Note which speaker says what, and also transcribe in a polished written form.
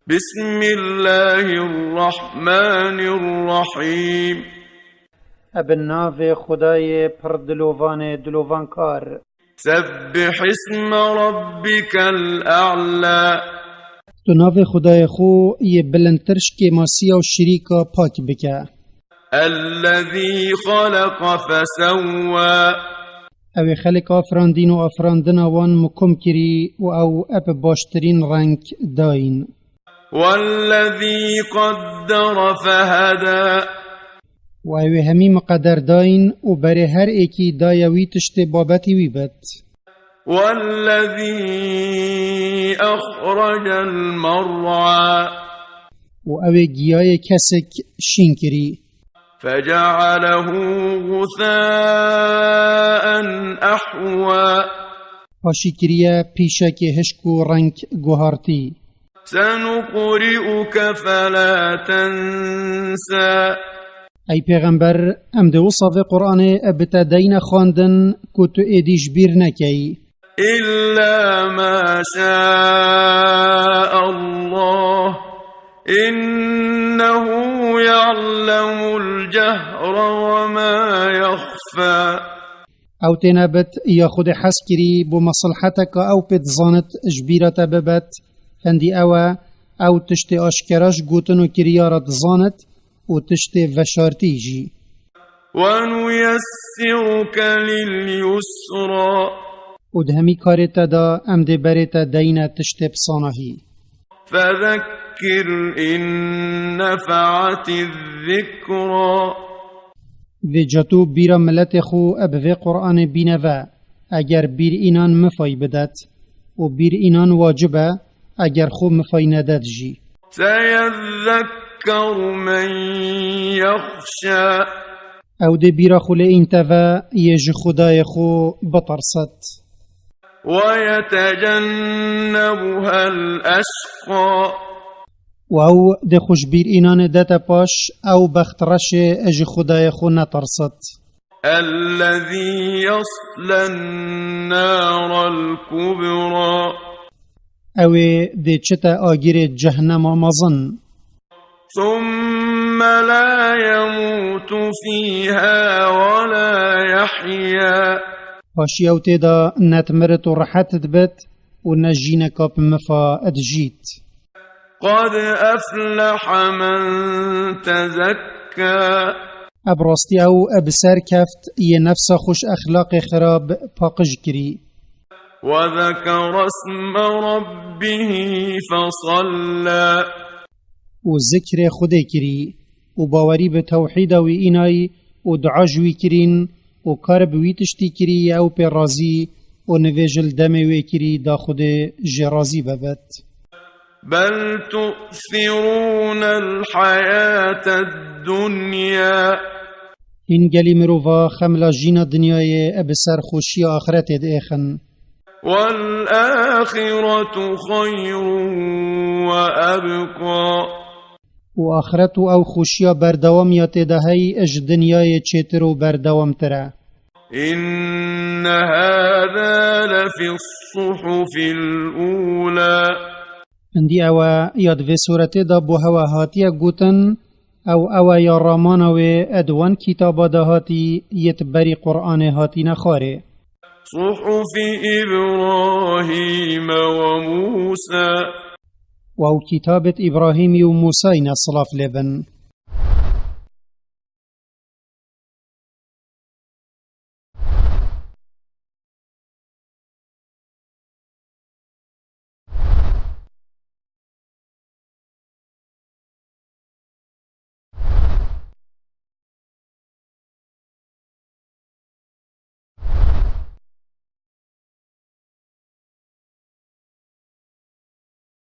Speaker 1: بسم الله الرحمن الرحيم.
Speaker 2: ابن خدای پر دلوان کار.
Speaker 1: سبح اسم ربك الأعلى.
Speaker 2: تو ناو خدای خو یه بلندترش که ماسیا و شریکا پاک بکه.
Speaker 1: الذي خلق فسوى.
Speaker 2: او خلق آفراندین و آفراندن وان مکم کری و او اب باشترین رنگ داین.
Speaker 1: والذي قدر فهدى.
Speaker 2: و او همی مقدر داین و بره هر ایکی دایوی تشت بابتی وی بد.
Speaker 1: والذي أخرج المرعى.
Speaker 2: و او گیای کسک شین کری.
Speaker 1: فجعله غثاء أحوى.
Speaker 2: پاشی کریه پیشا که هشکو رنگ گوهارتی.
Speaker 1: سنقرئك فلا تنسى.
Speaker 2: ای پیغمبر ام دو صف قرآن ابتا دین خواندن که تو ایدیش بیر نکی.
Speaker 1: إلا ما شاء الله إنه يعلم الجهر وما يخفى.
Speaker 2: او تنابت یا خود حس کری بو مصلحتك او پت زانت جبیرت ببت هندی او تشت اشکراش گوتن و کریارت زانت و تشت وشارتی جی.
Speaker 1: ونيسرك لليسرى.
Speaker 2: و دهمی کارتا دا ام ده برتا دین تشت بسانهی.
Speaker 1: فذكر إن نفعت الذكرى.
Speaker 2: و جاتو بیرا ملت خو ابوه قرآن بینوه اگر بیر اینان مفای بدت و بیر اینان واجبه اگر خو مفای ندد جی.
Speaker 1: سيذكر من يخشى.
Speaker 2: او ده بیرا خو لئینتوه یج خدای خو بطرست.
Speaker 1: ويتجنبها الأشقى.
Speaker 2: و او ده خوش بیر اینان دتا پاش او بخترش اج خدای خو نترست.
Speaker 1: الذي يصلى النار الكبرى.
Speaker 2: او ده چتا آگیر جهنم آمازن.
Speaker 1: ثم لا يموت فيها ولا يحيا.
Speaker 2: پاشی او تیدا نتمرت و رحت دبت و نجین کاب مفا ادجیت.
Speaker 1: قد أفلح من تزكى.
Speaker 2: ابراستی او ابسر کفت یه نفس خوش اخلاق خراب پاقج کری.
Speaker 1: وذكر اسم ربه فصلى.
Speaker 2: و ذکر خوده کری و باوری به توحید و اینای و دعا جوی کرین و کار بوی تشتی کری او پی رازی و نویجل دم وی کری دا خود جرازی ببت.
Speaker 1: بل تؤثرون الحياة الدنيا.
Speaker 2: این گلی مروفا خملا جینا دنیای ابسر خوشی آخرت دیخن.
Speaker 1: والآخرة خير وأبقى.
Speaker 2: و آخرت او خوشی بردوام یا تدهی اج دنیای چیتر و بردوام تره.
Speaker 1: إن هذا لفي الصحف الأولى.
Speaker 2: اندی او یاد و صورت دا بو هوا هاتی گوتن او یا رامان و ادوان کتاب دا هاتی یتبری قرآن هاتی نخاره.
Speaker 1: صحف إبراهيم وموسى.
Speaker 2: و او کتابت ابراهیمی و موسی نصلاف لبن.